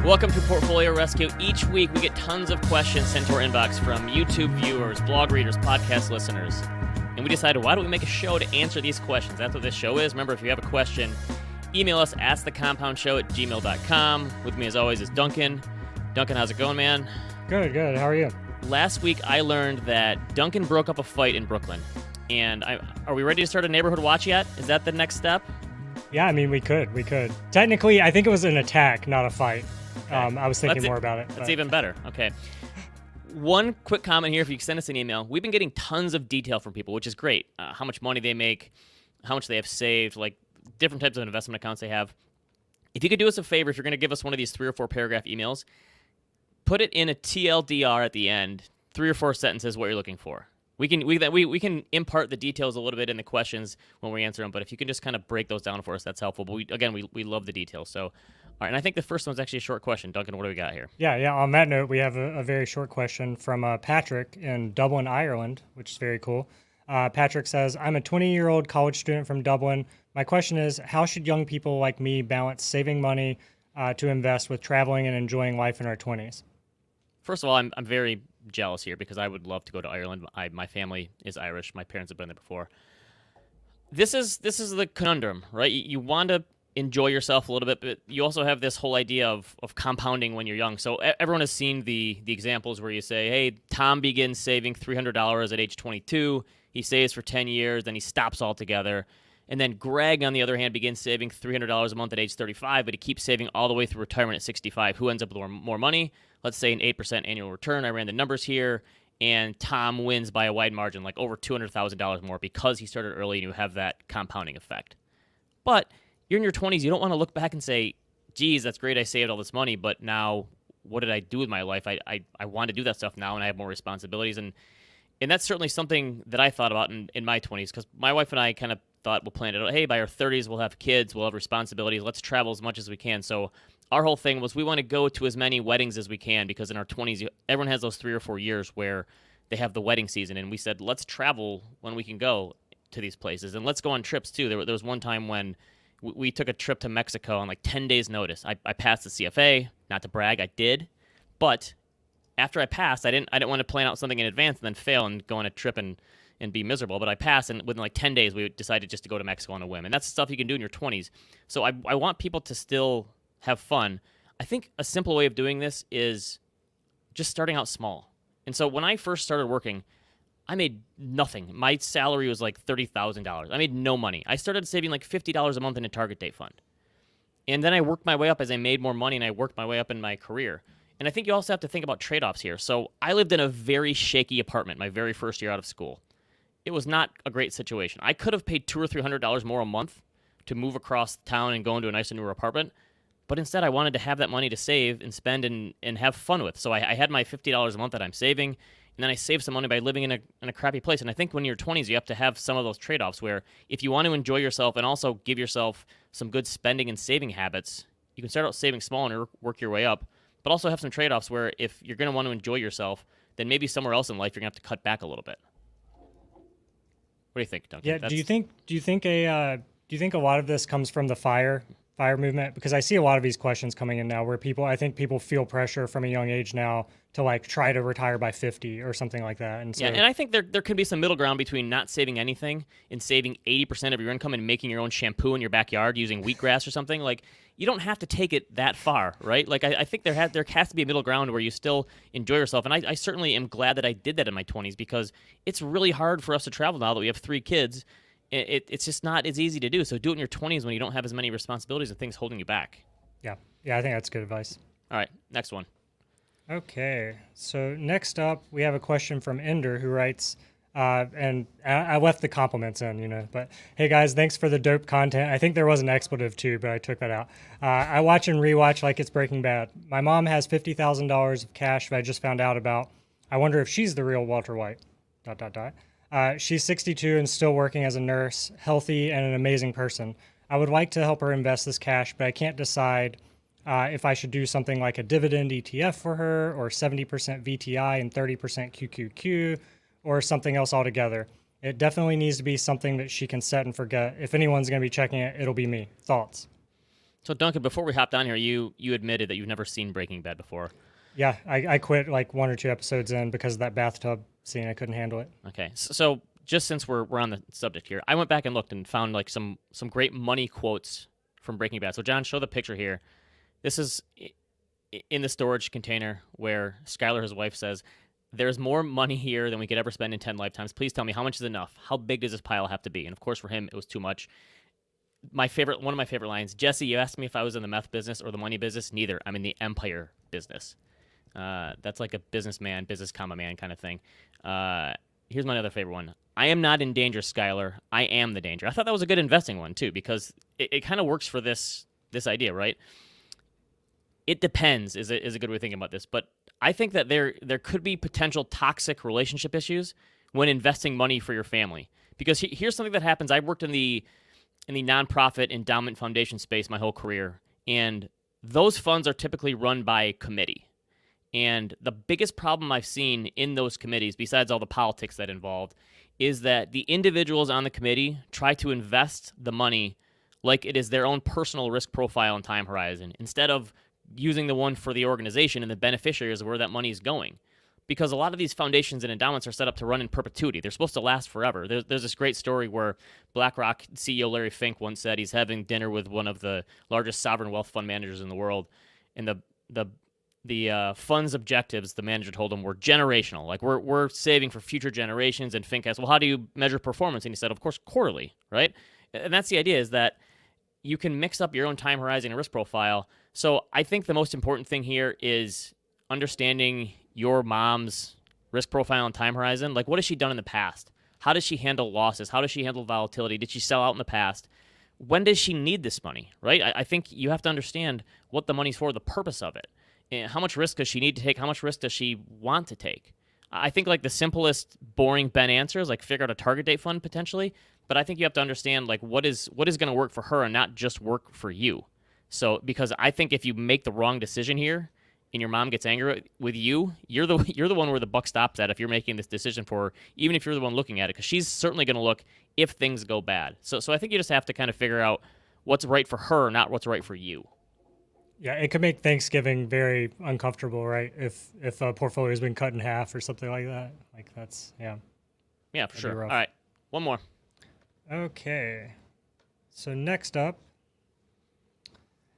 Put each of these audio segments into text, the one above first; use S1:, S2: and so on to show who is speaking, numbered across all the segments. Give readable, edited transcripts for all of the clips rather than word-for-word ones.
S1: Welcome to Portfolio Rescue. Each week we get tons of questions sent to our inbox from YouTube viewers, blog readers, podcast listeners. And we decided, why don't we make a show to answer these questions? That's what this show is. Remember, if you have a question, email us, askthecompoundshow@gmail.com. With me, as always, is Duncan. Duncan, how's it going, man?
S2: Good. How are you?
S1: Last week, I learned that Duncan broke up a fight in Brooklyn. And are we ready to start a neighborhood watch yet? Is that the next step?
S2: Yeah, I mean, we could. Technically, I think it was an attack, not a fight. Okay. I was thinking more about it.
S1: That's even better. Okay. One quick comment here, if you send us an email. We've been getting tons of detail from people, which is great. How much money they make, how much they have saved, like different types of investment accounts they have. If you could do us a favor, if you're going to give us one of these 3 or 4 paragraph emails, put it in a TLDR at the end, 3 or 4 sentences, what you're looking for. We can impart the details a little bit in the questions when we answer them, but if you can just kind of break those down for us, that's helpful. But we love the details. So, all right, and I think the first one's actually a short question. Duncan, what do we got here?
S2: Yeah. On that note, we have a very short question from Patrick in Dublin, Ireland, which is very cool. Patrick says, I'm a 20-year-old college student from Dublin. My question is, how should young people like me balance saving money to invest with traveling and enjoying life in our 20s?
S1: First of all, I'm very jealous here because I would love to go to Ireland. My family is Irish. My parents have been there before. This is the conundrum, right? You want to enjoy yourself a little bit, but you also have this whole idea of compounding when you're young. So everyone has seen the examples where you say, hey, Tom begins saving $300 at age 22. He saves for 10 years, then he stops altogether. And then Greg, on the other hand, begins saving $300 a month at age 35, but he keeps saving all the way through retirement at 65. Who ends up with more money? Let's say an 8% annual return. I ran the numbers here, and Tom wins by a wide margin, like over $200,000 more because he started early and you have that compounding effect. But you're in your 20s. You don't want to look back and say, geez, that's great. I saved all this money, but now what did I do with my life? I want to do that stuff now, and I have more responsibilities. And that's certainly something that I thought about in my 20s because my wife and I kind of thought we'll plan it out. Hey, by our 30s, we'll have kids. We'll have responsibilities. Let's travel as much as we can. So our whole thing was we want to go to as many weddings as we can because in our 20s, everyone has those 3 or 4 years where they have the wedding season. And we said, let's travel when we can go to these places. And let's go on trips, too. There was one time when we took a trip to Mexico on like 10 days' notice. I passed the CFA. Not to brag, I did. But after I passed, I didn't want to plan out something in advance and then fail and go on a trip and be miserable. But I passed, and within like 10 days, we decided just to go to Mexico on a whim. And that's stuff you can do in your 20s. So I want people to still have fun. I think a simple way of doing this is just starting out small. And so when I first started working, I made nothing. My salary was like $30,000. I made no money. I started saving like $50 a month in a target date fund. And then I worked my way up as I made more money, and I worked my way up in my career. And I think you also have to think about trade-offs here. So I lived in a very shaky apartment my very first year out of school. It was not a great situation. I could have paid $200 or $300 more a month to move across town and go into a nicer, newer apartment. But instead, I wanted to have that money to save and spend and have fun with. So I had my $50 a month that I'm saving, and then I saved some money by living in a crappy place. And I think when you're 20s, you have to have some of those trade-offs where if you want to enjoy yourself and also give yourself some good spending and saving habits, you can start out saving small and work your way up, but also have some trade-offs where if you're going to want to enjoy yourself, then maybe somewhere else in life you're going to have to cut back a little bit. What do you think, Duncan?
S2: Yeah. Do you think a lot of this comes from the FIRE movement? Because I see a lot of these questions coming in now where I think people feel pressure from a young age now to like try to retire by 50 or something like that. And so,
S1: yeah, and I think there could be some middle ground between not saving anything and saving 80% of your income and making your own shampoo in your backyard using wheatgrass or something. Like, you don't have to take it that far, right? Like, I think there has to be a middle ground where you still enjoy yourself. And I certainly am glad that I did that in my 20s because it's really hard for us to travel now that we have 3 kids. It's just not as easy to do. So do it in your 20s when you don't have as many responsibilities and things holding you back.
S2: Yeah, I think that's good advice.
S1: All right, next one.
S2: Okay, so next up, we have a question from Ender who writes, and I left the compliments in, but hey guys, thanks for the dope content. I think there was an expletive too, but I took that out. I watch and rewatch like it's Breaking Bad. My mom has $50,000 of cash that I just found out about. I wonder if she's the real Walter White, ... She's 62 and still working as a nurse, healthy and an amazing person. I would like to help her invest this cash, but I can't decide if I should do something like a dividend ETF for her or 70% VTI and 30% QQQ or something else altogether. It definitely needs to be something that she can set and forget. If anyone's going to be checking it, it'll be me. Thoughts?
S1: So Duncan, before we hopped on here, you admitted that you've never seen Breaking Bad before.
S2: Yeah, I quit like 1 or 2 episodes in because of that bathtub scene. I couldn't handle it.
S1: Okay, so just since we're on the subject here, I went back and looked and found like some great money quotes from Breaking Bad. So John, show the picture here. This is in the storage container where Skylar, his wife, says, "There's more money here than we could ever spend in 10 lifetimes. Please tell me how much is enough. How big does this pile have to be?" And of course, for him, it was too much. One of my favorite lines, "Jesse, you asked me if I was in the meth business or the money business. Neither. I'm in the empire business." That's like a businessman, business comma man kind of thing. Here's my other favorite one. "I am not in danger, Skylar. I am the danger." I thought that was a good investing one too, because it kind of works for this idea, right? It depends is a good way of thinking about this, but I think that there could be potential toxic relationship issues when investing money for your family. Because here's something that happens. I've worked in the nonprofit endowment foundation space my whole career, and those funds are typically run by committee. And the biggest problem I've seen in those committees, besides all the politics that involved, is that the individuals on the committee try to invest the money like it is their own personal risk profile and time horizon, instead of using the one for the organization and the beneficiaries of where that money is going. Because a lot of these foundations and endowments are set up to run in perpetuity. They're supposed to last forever. There's this great story where BlackRock CEO Larry Fink once said he's having dinner with one of the largest sovereign wealth fund managers in the world, and the fund's objectives, the manager told him, were generational. Like, we're saving for future generations. And Fink asked, "Well, how do you measure performance?" And he said, "Of course, quarterly," right? And that's the idea, is that you can mix up your own time horizon and risk profile. So I think the most important thing here is understanding your mom's risk profile and time horizon. Like, what has she done in the past? How does she handle losses? How does she handle volatility? Did she sell out in the past? When does she need this money, right? I think you have to understand what the money's for, the purpose of it. And how much risk does she need to take? How much risk does she want to take? I think like the simplest, boring Ben answer is like figure out a target date fund potentially. But I think you have to understand like what is going to work for her and not just work for you. So because I think if you make the wrong decision here and your mom gets angry with you, you're the one where the buck stops at if you're making this decision for her, even if you're the one looking at it, because she's certainly going to look if things go bad. So I think you just have to kind of figure out what's right for her, not what's right for you.
S2: Yeah, it could make Thanksgiving very uncomfortable, right? If a portfolio has been cut in half or something like that. Like that's
S1: Yeah, for
S2: that'd be
S1: sure.
S2: rough.
S1: All right, one more.
S2: Okay. So next up,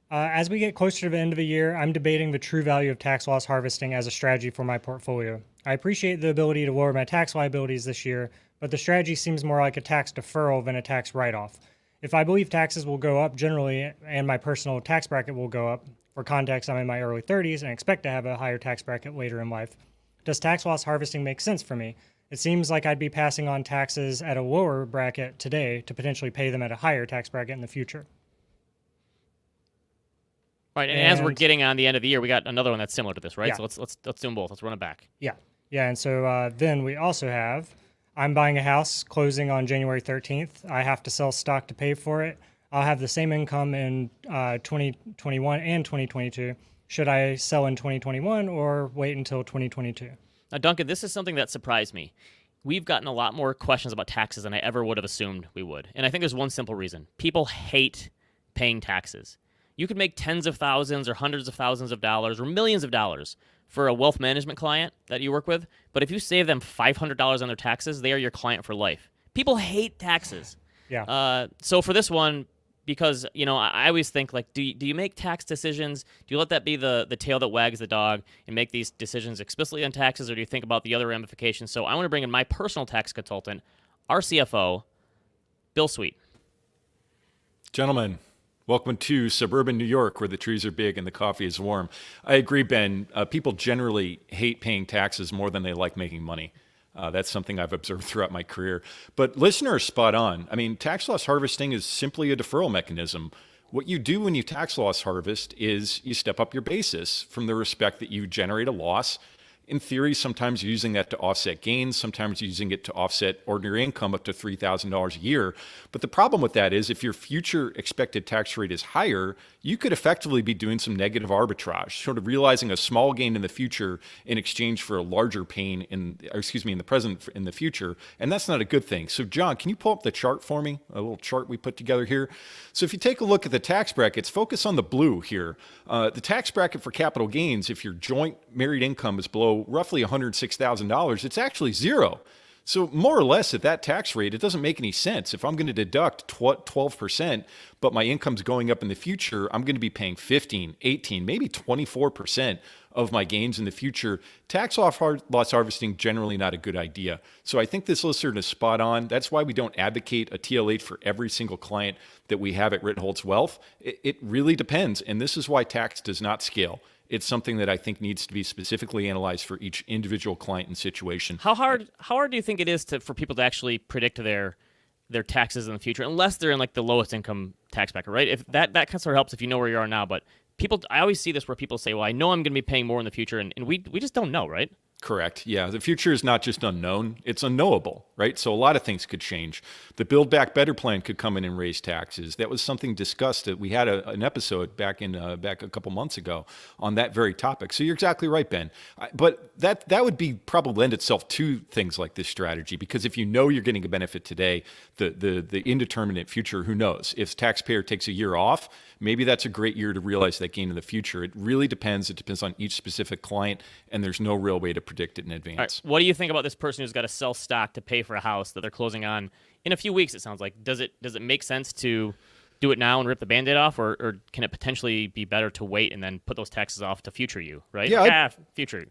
S2: as we get closer to the end of the year, I'm debating the true value of tax loss harvesting as a strategy for my portfolio. I appreciate the ability to lower my tax liabilities this year, but the strategy seems more like a tax deferral than a tax write-off. If I believe taxes will go up generally and my personal tax bracket will go up, for context, I'm in my early 30s and expect to have a higher tax bracket later in life, does tax loss harvesting make sense for me? It seems like I'd be passing on taxes at a lower bracket today to potentially pay them at a higher tax bracket in the future.
S1: Right, and as we're getting on the end of the year, we got another one that's similar to this, right?
S2: Yeah.
S1: So let's do them both. Let's run it back.
S2: Yeah. And so then we also have, I'm buying a house closing on January 13th. I have to sell stock to pay for it. I'll have the same income in 2021 and 2022. Should I sell in 2021 or wait until 2022?
S1: Now, Duncan, this is something that surprised me. We've gotten a lot more questions about taxes than I ever would have assumed we would. And I think there's one simple reason. People hate paying taxes. You could make tens of thousands or hundreds of thousands of dollars or millions of dollars for a wealth management client that you work with. But if you save them $500 on their taxes, they are your client for life. People hate taxes.
S2: Yeah.
S1: So for this one, because, I always think, like, do you make tax decisions? Do you let that be the tail that wags the dog and make these decisions explicitly on taxes, or do you think about the other ramifications? So I want to bring in my personal tax consultant, our CFO, Bill Sweet.
S3: Gentlemen, welcome to suburban New York, where the trees are big and the coffee is warm. I agree, Ben. People generally hate paying taxes more than they like making money. That's something I've observed throughout my career. But listener is spot on. I mean, tax loss harvesting is simply a deferral mechanism. What you do when you tax loss harvest is you step up your basis from the respect that you generate a loss In theory, sometimes you're using that to offset gains, sometimes you're using it to offset ordinary income up to $3,000 a year. But the problem with that is if your future expected tax rate is higher, you could effectively be doing some negative arbitrage, sort of realizing a small gain in the future in exchange for a larger pain in the present, in the future. And that's not a good thing. So John, can you pull up the chart for me? A little chart we put together here. So if you take a look at the tax brackets, focus on the blue here. The tax bracket for capital gains, if your joint married income is below roughly $106,000, it's actually zero. So more or less at that tax rate, it doesn't make any sense. If I'm going to deduct 12%, but my income's going up in the future, I'm going to be paying 15, 18, maybe 24% of my gains in the future. Tax loss harvesting, generally not a good idea. So I think this listener is spot on. That's why we don't advocate a TLH for every single client that we have at Ritholtz Wealth. It really depends. And this is why tax does not scale. It's something that I think needs to be specifically analyzed for each individual client and situation.
S1: How hard do you think it is for people to actually predict their taxes in the future, unless they're in like the lowest income tax bracket, right? If that kind of sort of helps if you know where you are now, but I always see this where people say, well, I know I'm going to be paying more in the future, and we just don't know, right?
S3: Correct. Yeah. The future is not just unknown, it's unknowable, right? So a lot of things could change. The Build Back Better plan could come in and raise taxes. That was something discussed. That we had an episode back a couple months ago on that very topic. So you're exactly right, Ben. But that would be probably lend itself to things like this strategy, because if you know you're getting a benefit today, the indeterminate future, who knows? If taxpayer takes a year off, maybe that's a great year to realize that gain in the future. It really depends. It depends on each specific client, and there's no real way to predict it in advance.
S1: All right, what do you think about this person who's got to sell stock to pay for a house that they're closing on in a few weeks? It sounds like. Does it make sense to do it now and rip the Band-Aid off, or can it potentially be better to wait and then put those taxes off to future you, right?
S3: Yeah,
S1: future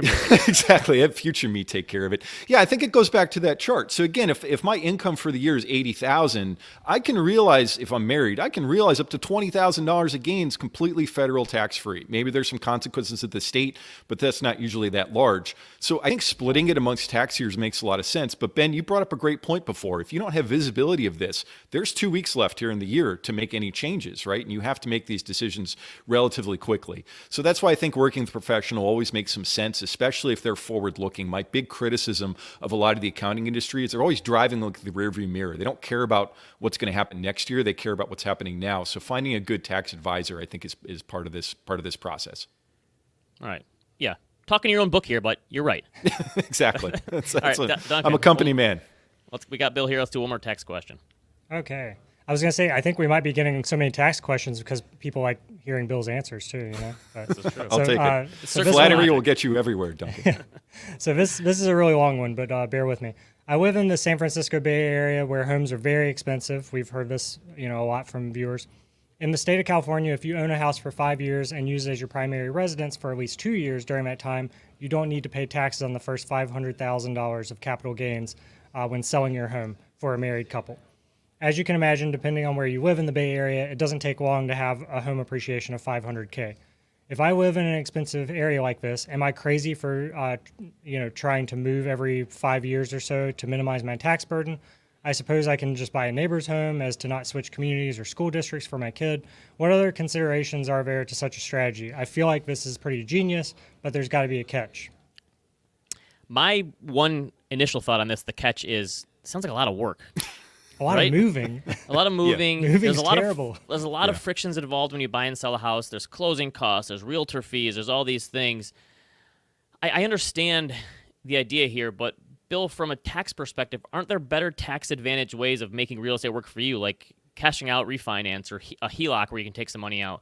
S1: me.
S3: Exactly. Have future me take care of it. Yeah, I think it goes back to that chart. So again, if my income for the year is $80,000, I can realize, if I'm married, I can realize up to $20,000 of gains completely federal tax free. Maybe there's some consequences at the state, but that's not usually that large. So I think splitting it amongst tax years makes a lot of sense. But Ben, you brought up a great point before. If you don't have visibility of this, there's 2 weeks left here in the year to make any changes, right? And you have to make these decisions relatively quickly. So that's why I think working with a professional always makes some sense, especially if they're forward-looking. My big criticism of a lot of the accounting industry is they're always driving like the rearview mirror. They don't care about what's going to happen next year. They care about what's happening now. So finding a good tax advisor, I think, is part of this process.
S1: All right. Yeah. Talking your own book here, but you're right.
S3: Exactly.
S1: Duncan,
S3: I'm a company man.
S1: We got Bill here. Let's do one more tax question.
S2: Okay. I was going to say, I think we might be getting so many tax questions because people like hearing Bill's answers too, you know? But,
S1: This is true.
S3: I'll take it.
S2: So
S3: Flattery will get you everywhere, Duncan.
S2: So this is a really long one, but bear with me. I live in the San Francisco Bay Area where homes are very expensive. We've heard this, a lot from viewers. In the state of California, if you own a house for 5 years and use it as your primary residence for at least 2 years during that time, you don't need to pay taxes on the first $500,000 of capital gains when selling your home for a married couple. As you can imagine, depending on where you live in the Bay Area, it doesn't take long to have a home appreciation of $500K. If I live in an expensive area like this, am I crazy for trying to move every 5 years or so to minimize my tax burden? I suppose I can just buy a neighbor's home as to not switch communities or school districts for my kid. What other considerations are there to such a strategy? I feel like this is pretty genius, but there's got to be a catch.
S1: My one initial thought on this, the catch is, it sounds like a lot of work.
S2: A lot of moving.
S1: A lot of moving.
S2: Moving's
S1: there's a lot
S2: terrible.
S1: There's a lot of frictions involved when you buy and sell a house. There's closing costs. There's realtor fees. There's all these things. I understand the idea here, but Bill, from a tax perspective, aren't there better tax advantage ways of making real estate work for you, like cashing out refinance or a HELOC where you can take some money out?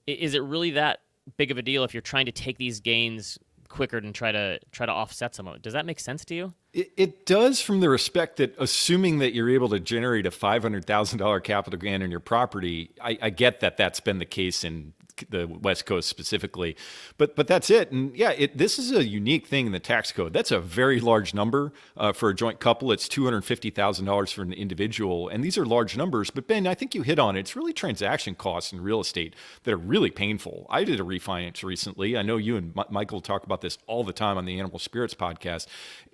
S1: Is it really that big of a deal if you're trying to take these gains quicker and try to offset some of it? Does that make sense to you?
S3: It does, from the respect that, assuming that you're able to generate a $500,000 capital gain on your property, I get that that's been the case in the West Coast specifically, but that's it. And yeah, this is a unique thing in the tax code. That's a very large number for a joint couple. It's $250,000 for an individual, and these are large numbers. But Ben, I think you hit on it. It's really transaction costs in real estate that are really painful. I did a refinance recently. I know you and Michael talk about this all the time on the Animal Spirits podcast.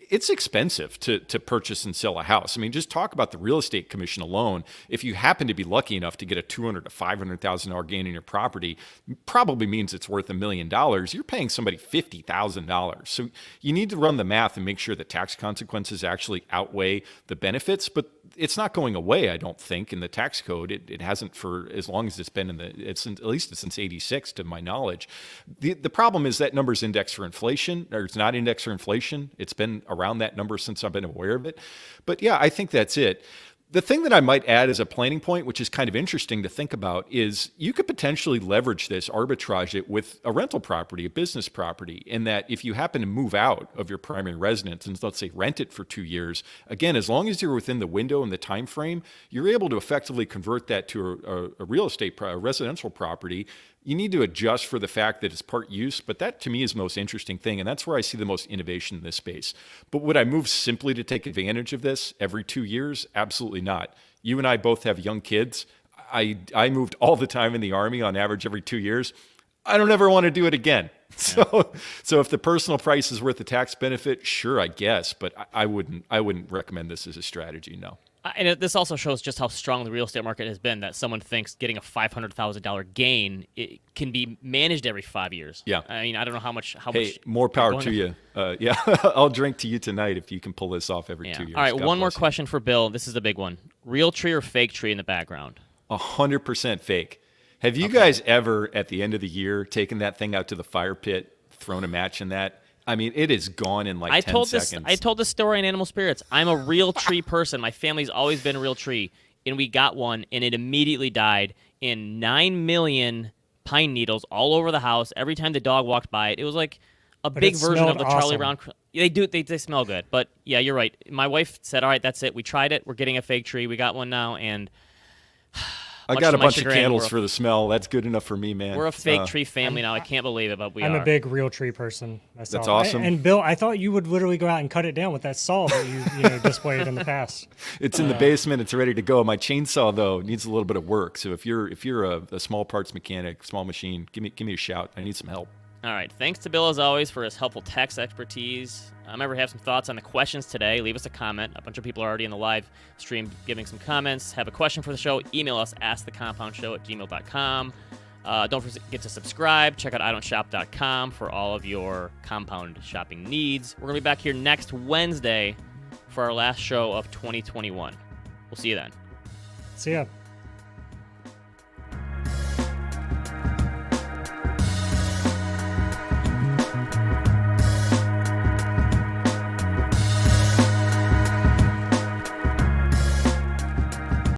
S3: It's expensive to purchase and sell a house. I mean, just talk about the real estate commission alone. If you happen to be lucky enough to get a $200,000 to $500,000 gain in your property, probably means it's worth $1 million. You're paying somebody $50,000. So you need to run the math and make sure the tax consequences actually outweigh the benefits. But it's not going away, I don't think, in the tax code. It hasn't for as long as it's been at least since '86, to my knowledge. The problem is that number's indexed for inflation, or it's not indexed for inflation. It's been around that number since I've been aware of it. But yeah, I think that's it. The thing that I might add as a planning point, which is kind of interesting to think about, is you could potentially leverage this, arbitrage it with a rental property, a business property, in that if you happen to move out of your primary residence and, let's say, rent it for 2 years, again, as long as you're within the window and the time frame, you're able to effectively convert that to a real estate, a residential property. You need to adjust for the fact that it's part use, but that to me is the most interesting thing, and that's where I see the most innovation in this space. But would I move simply to take advantage of this every 2 years? Absolutely not. You and I both have young kids. I moved all the time in the Army, on average every 2 years. I don't ever want to do it again. So if the personal price is worth the tax benefit, sure, I guess, but I wouldn't recommend this as a strategy, no.
S1: And this also shows just how strong the real estate market has been, that someone thinks getting a $500,000 gain it can be managed every 5 years.
S3: Yeah.
S1: I mean, I don't know how much.
S3: Hey, more power to you. Yeah, I'll drink to you tonight if you can pull this off every 2 years.
S1: All right,
S3: God
S1: one more
S3: bless you.
S1: question for Bill. This is the big one. Real tree or fake tree in the background?
S3: 100% fake. Have you guys ever, at the end of the year, taken that thing out to the fire pit, thrown a match in that? I mean, it is gone in 10 seconds.
S1: I told this story in Animal Spirits. I'm a real tree person. My family's always been a real tree. And we got one, and it immediately died in 9 million pine needles all over the house. Every time the dog walked by it, it was like a big version of the Charlie Brown. They do. They smell good. But, yeah, you're right. My wife said, all right, that's it. We tried it. We're getting a fake tree. We got one now, and
S3: I got a bunch of candles for the smell. That's good enough for me, man.
S1: We're a fake tree family now. I can't believe it, but we are.
S2: I'm a big real tree person myself.
S3: That's awesome.
S2: And Bill, I thought you would literally go out and cut it down with that saw that you displayed in the past.
S3: It's in the basement. It's ready to go. My chainsaw, though, needs a little bit of work. So if you're a small parts mechanic, small machine, give me a shout. I need some help.
S1: All right. Thanks to Bill, as always, for his helpful tax expertise. Remember, have some thoughts on the questions today. Leave us a comment. A bunch of people are already in the live stream giving some comments. Have a question for the show? Email us, askthecompoundshow@gmail.com. Don't forget to subscribe. Check out idon'tshop.com for all of your compound shopping needs. We're going to be back here next Wednesday for our last show of 2021. We'll see you then.
S2: See ya.